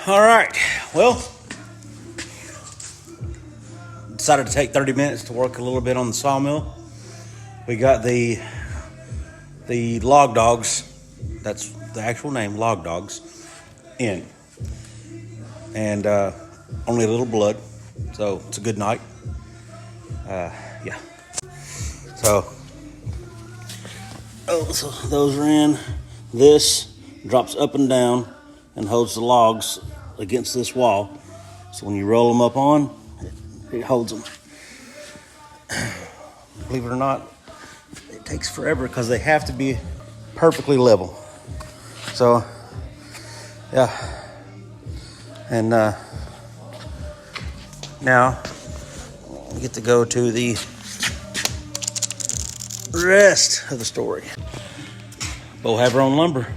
All right, well, decided to take 30 minutes to work a little bit on the sawmill. We got the log dogs, that's the actual name, log dogs, in. And only a little blood, so it's a good night. Yeah. So those are in. This drops up and down and holds the logs against this wall. So when you roll them up on, it holds them. Believe it or not, it takes forever because they have to be perfectly level. So, yeah. And now we get to go to the rest of the story. We'll have our own lumber.